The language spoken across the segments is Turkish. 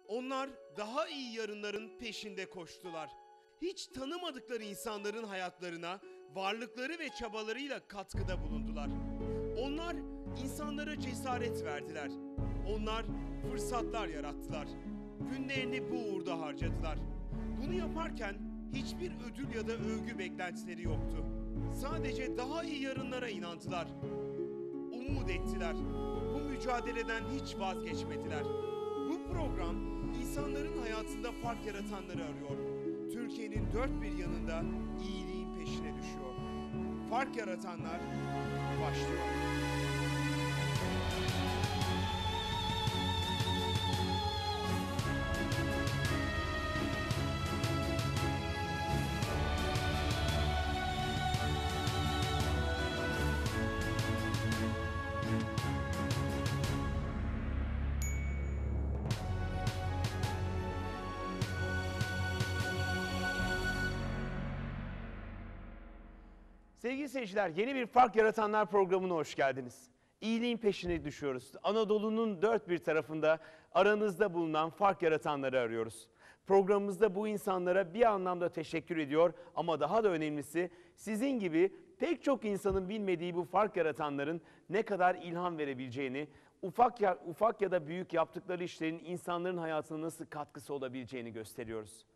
Onlar daha iyi yarınların peşinde koştular. Hiç tanımadıkları insanların hayatlarına varlıkları ve çabalarıyla katkıda bulundular. Onlar insanlara cesaret verdiler. Onlar fırsatlar yarattılar. Günlerini bu uğurda harcadılar. Bunu yaparken hiçbir ödül ya da övgü beklentileri yoktu. Sadece daha iyi yarınlara inandılar. Umut ettiler. Bu mücadeleden hiç vazgeçmediler. Bu program insanların hayatında fark yaratanları arıyor. Türkiye'nin dört bir yanında iyiliğin peşine düşüyor. Fark yaratanlar başlıyor. Sevgili seyirciler, yeni bir Fark Yaratanlar programına hoş geldiniz. İyiliğin peşine düşüyoruz. Anadolu'nun dört bir tarafında aranızda bulunan fark yaratanları arıyoruz. Programımızda bu insanlara bir anlamda teşekkür ediyor ama daha da önemlisi sizin gibi pek çok insanın bilmediği bu fark yaratanların ne kadar ilham verebileceğini, ufak ya da büyük yaptıkları işlerin insanların hayatına nasıl katkısı olabileceğini gösteriyoruz.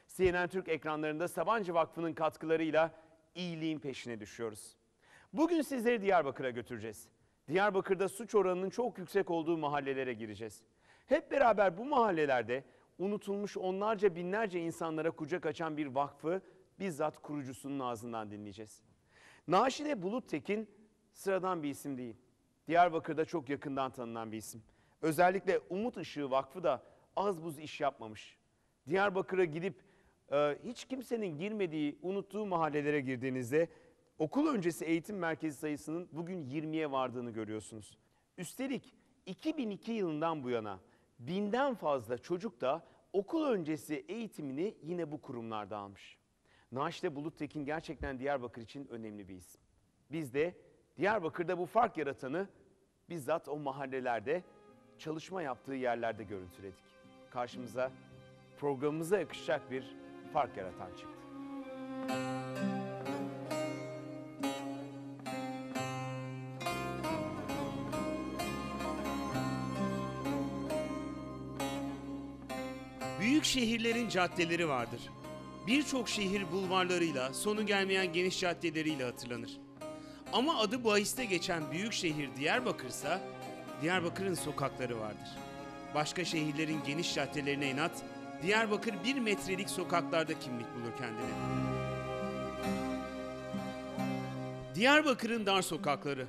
CNN Türk ekranlarında Sabancı Vakfı'nın katkılarıyla iyiliğin peşine düşüyoruz. Bugün sizleri Diyarbakır'a götüreceğiz. Diyarbakır'da suç oranının çok yüksek olduğu mahallelere gireceğiz. Hep beraber bu mahallelerde unutulmuş onlarca binlerce insanlara kucak açan bir vakfı bizzat kurucusunun ağzından dinleyeceğiz. Naşide Buluttekin sıradan bir isim değil. Diyarbakır'da çok yakından tanınan bir isim. Özellikle Umut Işığı Vakfı da az buz iş yapmamış. Diyarbakır'a gidip hiç kimsenin girmediği, unuttuğu mahallelere girdiğinizde okul öncesi eğitim merkezi sayısının bugün 20'ye vardığını görüyorsunuz. Üstelik 2002 yılından bu yana 1000'den fazla çocuk da okul öncesi eğitimini yine bu kurumlarda almış. Naşide Buluttekin gerçekten Diyarbakır için önemli bir isim. Biz de Diyarbakır'da bu fark yaratanı bizzat o mahallelerde çalışma yaptığı yerlerde görüntüledik. Karşımıza programımıza yakışacak bir fark yaratan çıktı. Büyük şehirlerin caddeleri vardır. Birçok şehir bulvarlarıyla, sonu gelmeyen geniş caddeleriyle hatırlanır. Ama adı bahiste geçen büyük şehir Diyarbakır'sa, Diyarbakır'ın sokakları vardır. Başka şehirlerin geniş caddelerine inat, Diyarbakır 1 metrelik sokaklarda kimlik bulur kendini. Diyarbakır'ın dar sokakları.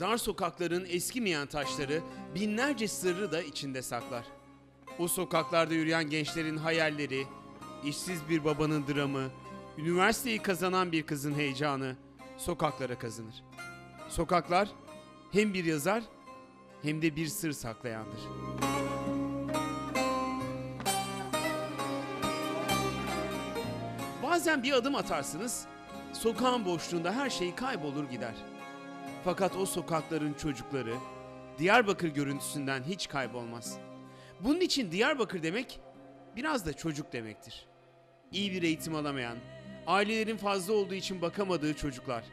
Dar sokakların eskimeyen taşları binlerce sırrı da içinde saklar. O sokaklarda yürüyen gençlerin hayalleri, işsiz bir babanın dramı, üniversiteyi kazanan bir kızın heyecanı sokaklara kazınır. Sokaklar hem bir yazar hem de bir sır saklayandır. Bazen bir adım atarsınız, sokağın boşluğunda her şey kaybolur gider. Fakat o sokakların çocukları Diyarbakır görüntüsünden hiç kaybolmaz. Bunun için Diyarbakır demek biraz da çocuk demektir. İyi bir eğitim alamayan, ailelerin fazla olduğu için bakamadığı çocuklar.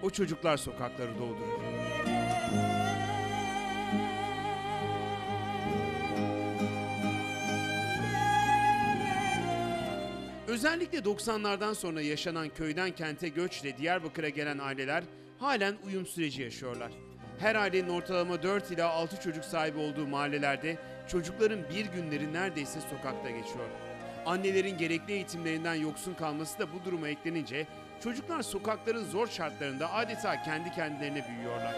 O çocuklar sokakları doldurur. Özellikle 90'lardan sonra yaşanan köyden kente göçle Diyarbakır'a gelen aileler halen uyum süreci yaşıyorlar. Her ailenin ortalama 4 ila 6 çocuk sahibi olduğu mahallelerde çocukların bir günleri neredeyse sokakta geçiyor. Annelerin gerekli eğitimlerinden yoksun kalması da bu duruma eklenince çocuklar sokakların zor şartlarında adeta kendi kendilerine büyüyorlar.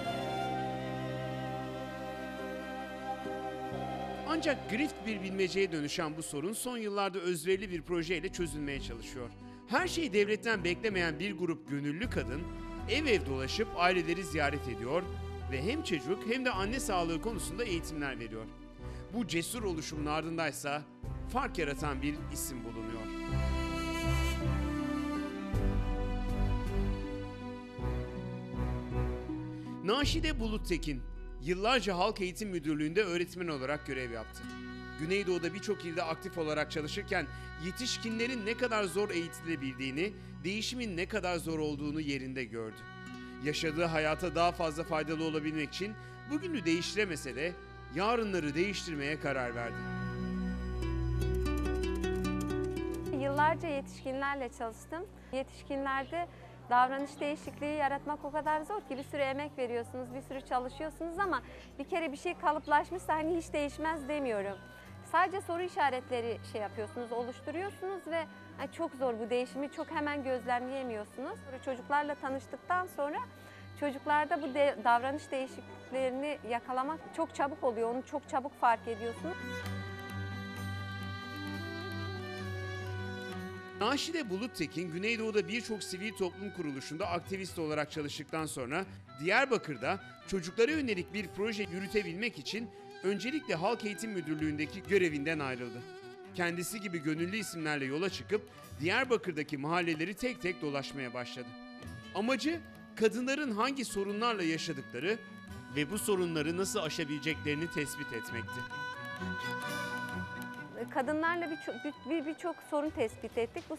Ancak grift bir bilmeceye dönüşen bu sorun son yıllarda özverili bir projeyle çözülmeye çalışıyor. Her şeyi devletten beklemeyen bir grup gönüllü kadın ev ev dolaşıp aileleri ziyaret ediyor ve hem çocuk hem de anne sağlığı konusunda eğitimler veriyor. Bu cesur oluşumun ardındaysa fark yaratan bir isim bulunuyor. Naşide Buluttekin Yıllarca Halk Eğitim Müdürlüğü'nde öğretmen olarak görev yaptı. Güneydoğu'da birçok ilde aktif olarak çalışırken yetişkinlerin ne kadar zor eğitilebildiğini, değişimin ne kadar zor olduğunu yerinde gördü. Yaşadığı hayata daha fazla faydalı olabilmek için bugünü değiştiremese de yarınları değiştirmeye karar verdi. Yıllarca yetişkinlerle çalıştım. Yetişkinlerde davranış değişikliği yaratmak o kadar zor ki bir sürü emek veriyorsunuz, bir sürü çalışıyorsunuz ama bir kere bir şey kalıplaşmışsa hani hiç değişmez demiyorum. Sadece soru işaretleri yapıyorsunuz, oluşturuyorsunuz ve çok zor, bu değişimi çok hemen gözlemleyemiyorsunuz. Çocuklarla tanıştıktan sonra çocuklarda bu davranış değişikliklerini yakalamak çok çabuk oluyor, onu çok çabuk fark ediyorsunuz. Naşide Buluttekin, Güneydoğu'da birçok sivil toplum kuruluşunda aktivist olarak çalıştıktan sonra Diyarbakır'da çocuklara yönelik bir proje yürütebilmek için öncelikle Halk Eğitim Müdürlüğü'ndeki görevinden ayrıldı. Kendisi gibi gönüllü isimlerle yola çıkıp Diyarbakır'daki mahalleleri tek tek dolaşmaya başladı. Amacı kadınların hangi sorunlarla yaşadıkları ve bu sorunları nasıl aşabileceklerini tespit etmekti. Kadınlarla birçok sorun tespit ettik. Bu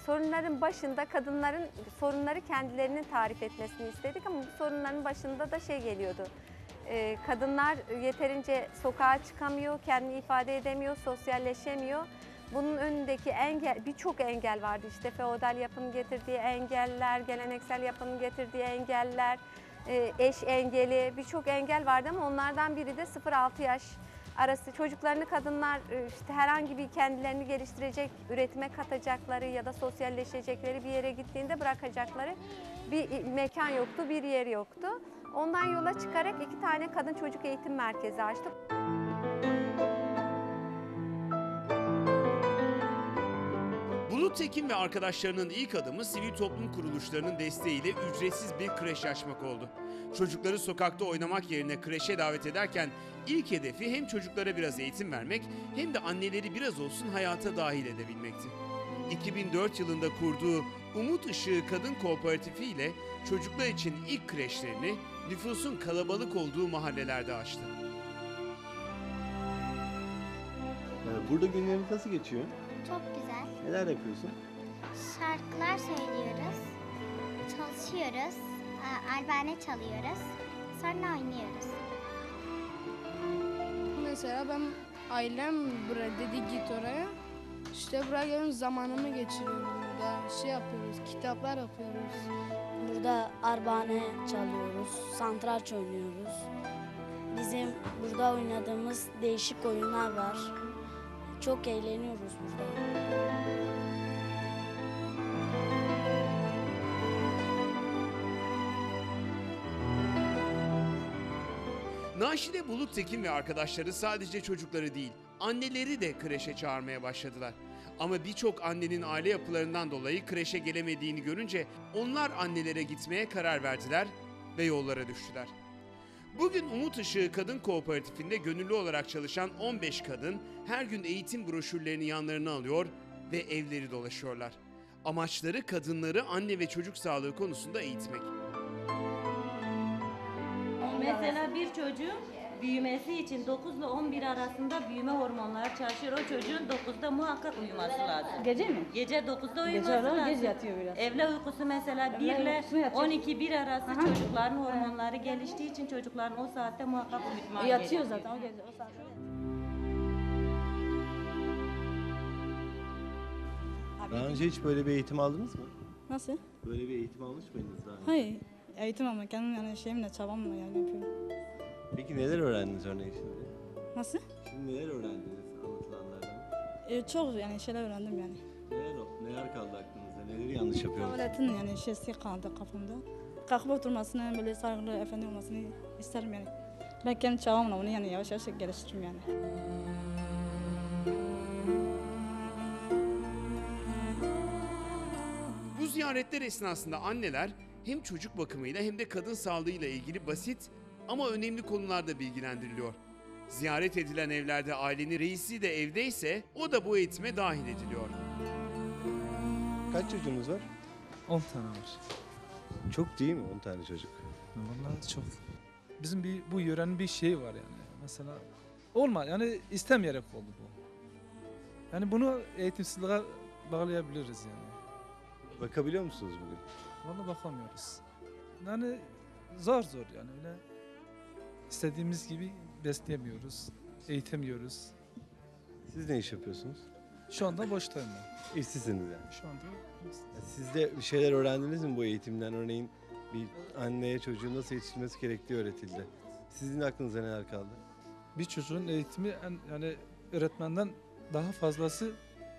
sorunların başında kadınların sorunları kendilerinin tarif etmesini istedik ama bu sorunların başında da geliyordu. Kadınlar yeterince sokağa çıkamıyor, kendini ifade edemiyor, sosyalleşemiyor. Bunun önündeki birçok engel vardı. İşte feodal yapının getirdiği engeller, geleneksel yapının getirdiği engeller, eş engeli, birçok engel vardı ama onlardan biri de 0-6 yaş arası çocuklarını kadınlar herhangi bir kendilerini geliştirecek, üretime katacakları ya da sosyalleşecekleri bir yere gittiğinde bırakacakları bir mekan yoktu, bir yer yoktu. Ondan yola çıkarak 2 tane kadın çocuk eğitim merkezi açtık. Buluttekin ve arkadaşlarının ilk adımı sivil toplum kuruluşlarının desteğiyle ücretsiz bir kreş açmak oldu. Çocukları sokakta oynamak yerine kreşe davet ederken ilk hedefi hem çocuklara biraz eğitim vermek hem de anneleri biraz olsun hayata dahil edebilmekti. 2004 yılında kurduğu Umut Işığı Kadın Kooperatifi ile çocuklar için ilk kreşlerini nüfusun kalabalık olduğu mahallelerde açtı. Burada günleriniz nasıl geçiyor? Çok güzel. Neler yapıyorsun? Şarkılar söylüyoruz, çalışıyoruz, albane çalıyoruz, sonra oynuyoruz. Mesela ailem buraya dedi git oraya. İşte buraya gelip zamanımı geçiriyorum burada. Yapıyoruz, kitaplar yapıyoruz. Burada arabane çalıyoruz, satranç oynuyoruz. Bizim burada oynadığımız değişik oyunlar var. Çok eğleniyoruz burada. Naşide Buluttekin ve arkadaşları sadece çocukları değil, anneleri de kreşe çağırmaya başladılar. Ama birçok annenin aile yapılarından dolayı kreşe gelemediğini görünce onlar annelere gitmeye karar verdiler ve yollara düştüler. Bugün Umut Işığı Kadın Kooperatifinde gönüllü olarak çalışan 15 kadın her gün eğitim broşürlerini yanlarına alıyor ve evleri dolaşıyorlar. Amaçları kadınları anne ve çocuk sağlığı konusunda eğitmek. Mesela bir çocuğun büyümesi için 9 ile 11 arasında büyüme hormonları çalışıyor. O çocuğun 9'da muhakkak uyuması lazım. Gece mi? Gece 9'da uyuması Gece lazım. gece yatıyor biraz. Evle uykusu mesela 1 ile uykusunu yatıyor. 12-1 arası çocukların hormonları geliştiği için çocukların o saatte muhakkak uyutman Yatıyor gerekiyor. zaten o gece o saatte. Daha önce hiç böyle bir eğitim aldınız mı? Nasıl? Böyle bir eğitim almış mıydınız daha önce? Hayır. Eğitim ama kendim şeyimle çabamla yapıyorum. Peki neler öğrendiniz örneğin şimdi? Nasıl? Şimdi neler öğrendiniz anlatılanlardan? Çok şeyler öğrendim yani. Neler kaldı aklınızda? Neleri yanlış yapıyorsunuz? Tuvaletin şeysi kaldı kafamda. Kalkıp oturmasını, böyle saygılı, efendi olmasını isterim yani. Ben kendi çabamla onu yavaş yavaş geliştiririm yani. Bu ziyaretler esnasında anneler hem çocuk bakımıyla hem de kadın sağlığıyla ilgili basit ama önemli konularda bilgilendiriliyor. Ziyaret edilen evlerde ailenin reisi de evdeyse o da bu eğitime dahil ediliyor. Kaç çocuğunuz var? 10 tane var. Çok değil mi 10 tane çocuk? Vallahi çok. bizim bu yörenin bir şeyi var yani. Mesela yani istemeyerek oldu bu. Yani bunu eğitimsizliğe bağlayabiliriz yani. Bakabiliyor musunuz bugün? Vallahi bakamıyoruz. Yani zor yani öyle istediğimiz gibi besleyemiyoruz, eğitemiyoruz. Siz ne iş yapıyorsunuz? Şu anda boştayım ben. İşsizsiniz yani. Şu anda Siz de bir şeyler öğrendiniz mi bu eğitimden? Örneğin bir anneye çocuğun nasıl yetiştirilmesi gerektiği öğretildi. Sizin aklınıza neler kaldı? bir çocuğun eğitimi yani öğretmenden daha fazlası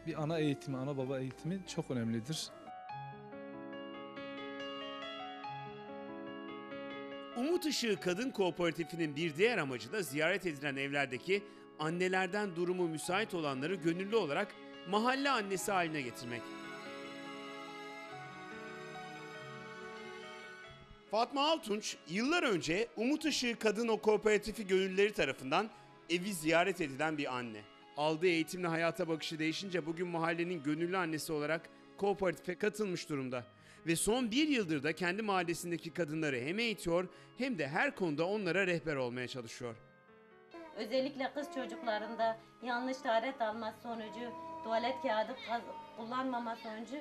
bir ana eğitimi, ana baba eğitimi çok önemlidir. Umut Işığı Kadın Kooperatifinin bir diğer amacı da ziyaret edilen evlerdeki annelerden durumu müsait olanları gönüllü olarak mahalle annesi haline getirmek. Fatma Altunç yıllar önce Umut Işığı Kadın Kooperatifi gönüllüleri tarafından evi ziyaret edilen bir anne. Aldığı eğitimle hayata bakışı değişince bugün mahallenin gönüllü annesi olarak kooperatife katılmış durumda. Ve son bir yıldır da kendi mahallesindeki kadınları hem eğitiyor hem de her konuda onlara rehber olmaya çalışıyor. Özellikle kız çocuklarında yanlış taharet alması sonucu, tuvalet kağıdı kullanmama sonucu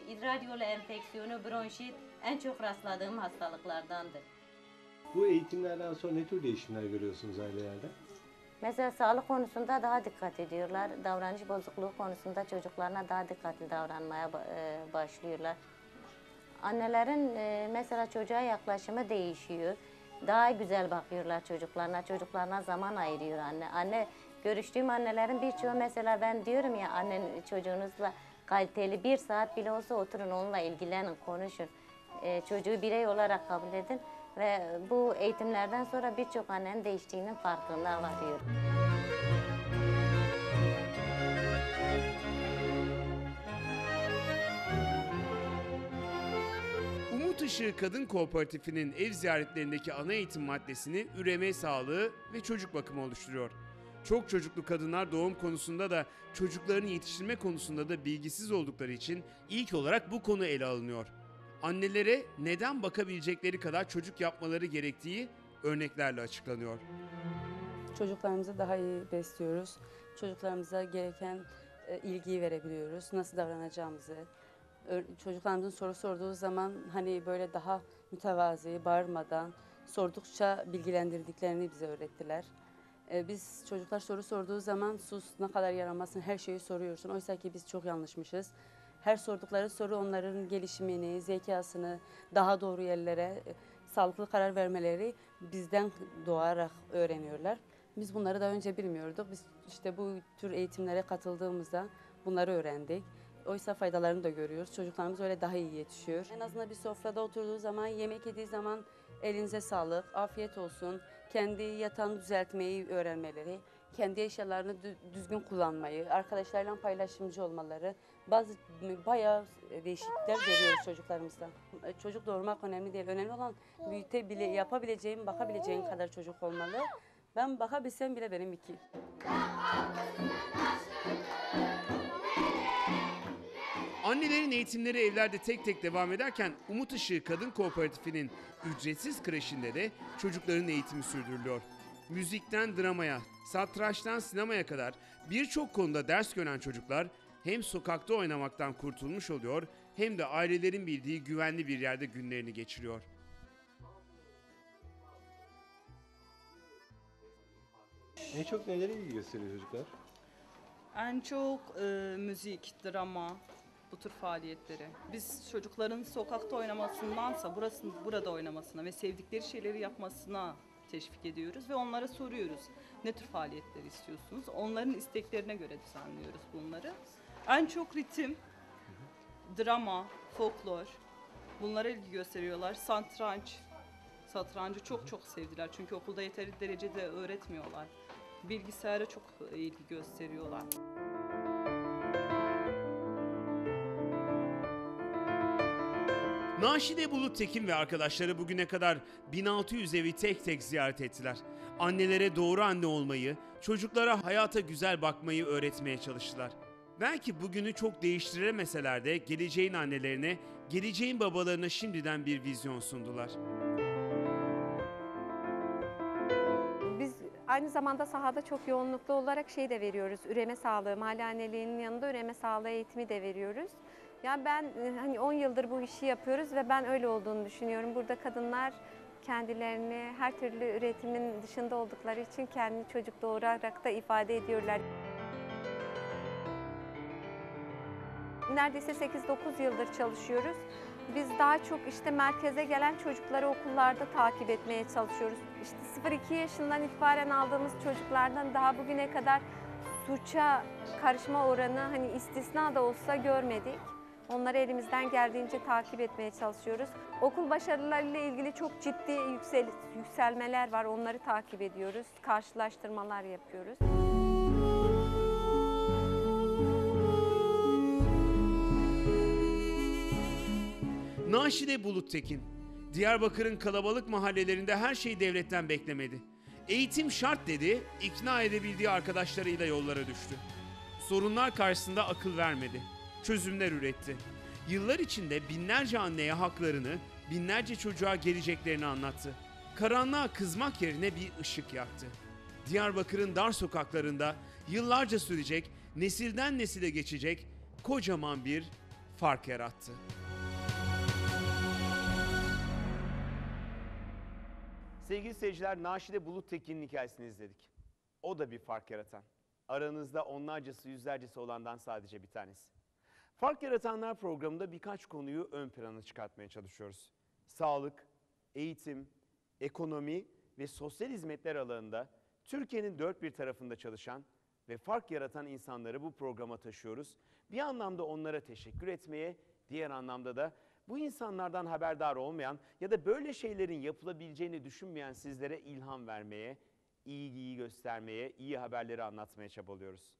idrar yolu enfeksiyonu, bronşit en çok rastladığım hastalıklardandır. Bu eğitimlerden sonra ne tür değişimler görüyorsunuz ailelerde? Mesela sağlık konusunda daha dikkat ediyorlar. Davranış bozukluğu konusunda çocuklarına daha dikkatli davranmaya başlıyorlar. Annelerin mesela çocuğa yaklaşımı değişiyor. Daha güzel bakıyorlar çocuklarına zaman ayırıyor anne. Görüştüğüm annelerin birçoğu mesela ben diyorum ya annen çocuğunuzla kaliteli 1 saat bile olsa oturun onunla ilgilenin, konuşun. Çocuğu birey olarak kabul edin ve bu eğitimlerden sonra birçok annenin değiştiğinin farkına varıyorum. Umut Işığı Kadın Kooperatifinin ev ziyaretlerindeki ana eğitim maddesini üreme sağlığı ve çocuk bakımı oluşturuyor. Çok çocuklu kadınlar doğum konusunda da çocuklarını yetiştirme konusunda da bilgisiz oldukları için ilk olarak bu konu ele alınıyor. Annelere neden bakabilecekleri kadar çocuk yapmaları gerektiği örneklerle açıklanıyor. Çocuklarımızı daha iyi besliyoruz. Çocuklarımıza gereken ilgiyi verebiliyoruz. Nasıl davranacağımızı. Çocuklarımızın soru sorduğu zaman hani böyle daha mütevazi, bağırmadan sordukça bilgilendirdiklerini bize öğrettiler. Biz çocuklar soru sorduğu zaman sus, ne kadar yaramazsın, her şeyi soruyorsun. Oysa ki biz çok yanlışmışız. Her sordukları soru onların gelişimini, zekasını daha doğru yerlere, sağlıklı karar vermeleri bizden doğarak öğreniyorlar. Biz bunları daha önce bilmiyorduk. Biz işte bu tür eğitimlere katıldığımızda bunları öğrendik. Oysa faydalarını da görüyoruz. Çocuklarımız öyle daha iyi yetişiyor. En azından bir sofrada oturduğu zaman, yemek yediği zaman elinize sağlık, afiyet olsun. Kendi yatağını düzeltmeyi öğrenmeleri, kendi eşyalarını düzgün kullanmayı, arkadaşlarıyla paylaşımcı olmaları, bayağı değişiklikler görüyoruz çocuklarımızda. Çocuk doğurmak önemli değil. Önemli olan yapabileceğim, bakabileceğim kadar çocuk olmalı. Ben bakabilsem bile benim 2. Annelerin eğitimleri evlerde tek tek devam ederken Umut Işığı Kadın Kooperatifinin ücretsiz kreşinde de çocukların eğitimi sürdürülüyor. Müzikten dramaya, satrançtan sinemaya kadar birçok konuda ders gören çocuklar hem sokakta oynamaktan kurtulmuş oluyor hem de ailelerin bildiği güvenli bir yerde günlerini geçiriyor. En çok nelere ilgi gösteriyor çocuklar? En çok müzik, drama, bu tür faaliyetleri. Biz çocukların sokakta oynamasındansa burada oynamasına ve sevdikleri şeyleri yapmasına teşvik ediyoruz ve onlara soruyoruz. Ne tür faaliyetler istiyorsunuz? Onların isteklerine göre düzenliyoruz bunları. En çok ritim, drama, folklor bunlara ilgi gösteriyorlar. Satrancı çok sevdiler çünkü okulda yeteri derecede öğretmiyorlar. Bilgisayara çok ilgi gösteriyorlar. Naşide Bulut Tekin ve arkadaşları bugüne kadar 1600 evi tek tek ziyaret ettiler. Annelere doğru anne olmayı, çocuklara hayata güzel bakmayı öğretmeye çalıştılar. Belki bugünü çok değiştiremeseler de geleceğin annelerine, geleceğin babalarına şimdiden bir vizyon sundular. aynı zamanda sahada çok yoğunluklu olarak şey de veriyoruz. Üreme sağlığı, mahalle anneliğinin yanında üreme sağlığı eğitimi de veriyoruz. Yani ben hani 10 yıldır bu işi yapıyoruz ve ben öyle olduğunu düşünüyorum. Burada kadınlar kendilerini her türlü üretimin dışında oldukları için kendi çocuk doğurarak da ifade ediyorlar. Neredeyse 8-9 yıldır çalışıyoruz. Biz daha çok işte merkeze gelen çocukları okullarda takip etmeye çalışıyoruz. İşte 0-2 yaşından itibaren aldığımız çocuklardan daha bugüne kadar suça karışma oranı hani istisna da olsa görmedik. Onları elimizden geldiğince takip etmeye çalışıyoruz. Okul başarılarıyla ilgili çok ciddi yükselmeler var. Onları takip ediyoruz. Karşılaştırmalar yapıyoruz. Naşide Buluttekin, Diyarbakır'ın kalabalık mahallelerinde her şeyi devletten beklemedi. Eğitim şart dedi, ikna edebildiği arkadaşlarıyla yollara düştü. Sorunlar karşısında akıl vermedi, çözümler üretti. Yıllar içinde binlerce anneye haklarını, binlerce çocuğa geleceklerini anlattı. Karanlığa kızmak yerine bir ışık yaktı. Diyarbakır'ın dar sokaklarında yıllarca sürecek, nesilden nesile geçecek kocaman bir fark yarattı. Sevgili seyirciler, Naşide Buluttekin'in hikayesini izledik. O da bir fark yaratan. Aranızda onlarcası, yüzlercesi olandan sadece bir tanesi. Fark Yaratanlar programında birkaç konuyu ön plana çıkartmaya çalışıyoruz. Sağlık, eğitim, ekonomi ve sosyal hizmetler alanında Türkiye'nin dört bir tarafında çalışan ve fark yaratan insanları bu programa taşıyoruz. Bir anlamda onlara teşekkür etmeye, diğer anlamda da bu insanlardan haberdar olmayan ya da böyle şeylerin yapılabileceğini düşünmeyen sizlere ilham vermeye, ilgiyi göstermeye, iyi haberleri anlatmaya çabalıyoruz.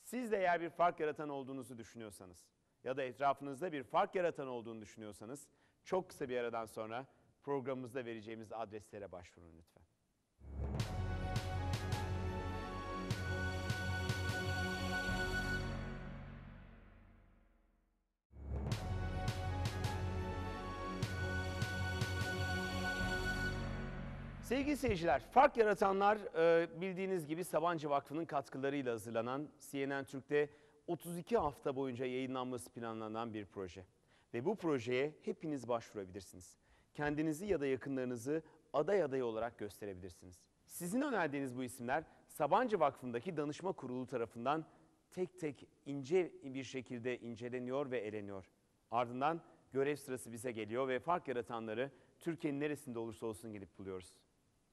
Siz de eğer bir fark yaratan olduğunuzu düşünüyorsanız ya da etrafınızda bir fark yaratan olduğunu düşünüyorsanız çok kısa bir aradan sonra programımızda vereceğimiz adreslere başvurun lütfen. Sevgili seyirciler, Fark Yaratanlar bildiğiniz gibi Sabancı Vakfı'nın katkılarıyla hazırlanan CNN Türk'te 32 hafta boyunca yayınlanması planlanan bir proje. Ve bu projeye hepiniz başvurabilirsiniz. Kendinizi ya da yakınlarınızı aday olarak gösterebilirsiniz. Sizin önerdiğiniz bu isimler Sabancı Vakfı'ndaki danışma kurulu tarafından tek tek ince bir şekilde inceleniyor ve eleniyor. Ardından görev sırası bize geliyor ve fark yaratanları Türkiye'nin neresinde olursa olsun gelip buluyoruz.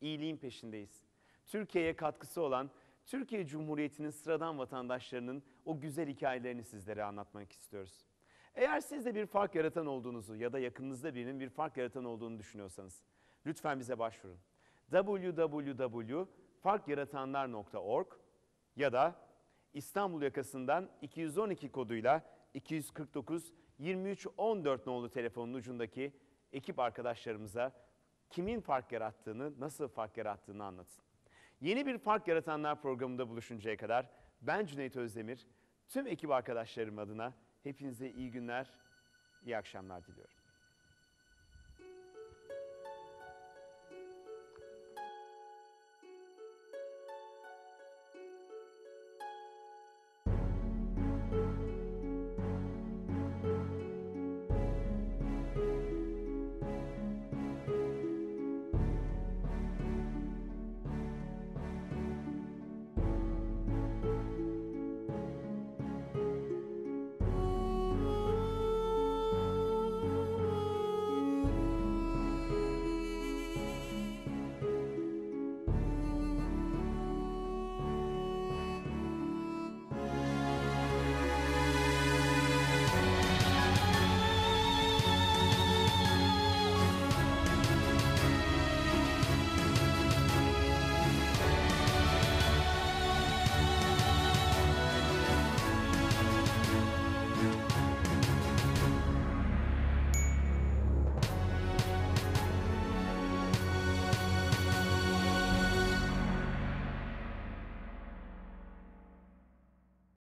İyiliğin peşindeyiz. Türkiye'ye katkısı olan, Türkiye Cumhuriyeti'nin sıradan vatandaşlarının o güzel hikayelerini sizlere anlatmak istiyoruz. Eğer siz de bir fark yaratan olduğunuzu ya da yakınınızda birinin bir fark yaratan olduğunu düşünüyorsanız lütfen bize başvurun. www.farkyaratanlar.org ya da İstanbul yakasından 212 koduyla 249 23 14 nolu telefonun ucundaki ekip arkadaşlarımıza kimin fark yarattığını, nasıl fark yarattığını anlatın. Yeni bir Fark Yaratanlar programında buluşuncaya kadar ben Cüneyt Özdemir, tüm ekip arkadaşlarım adına hepinize iyi günler, iyi akşamlar diliyorum.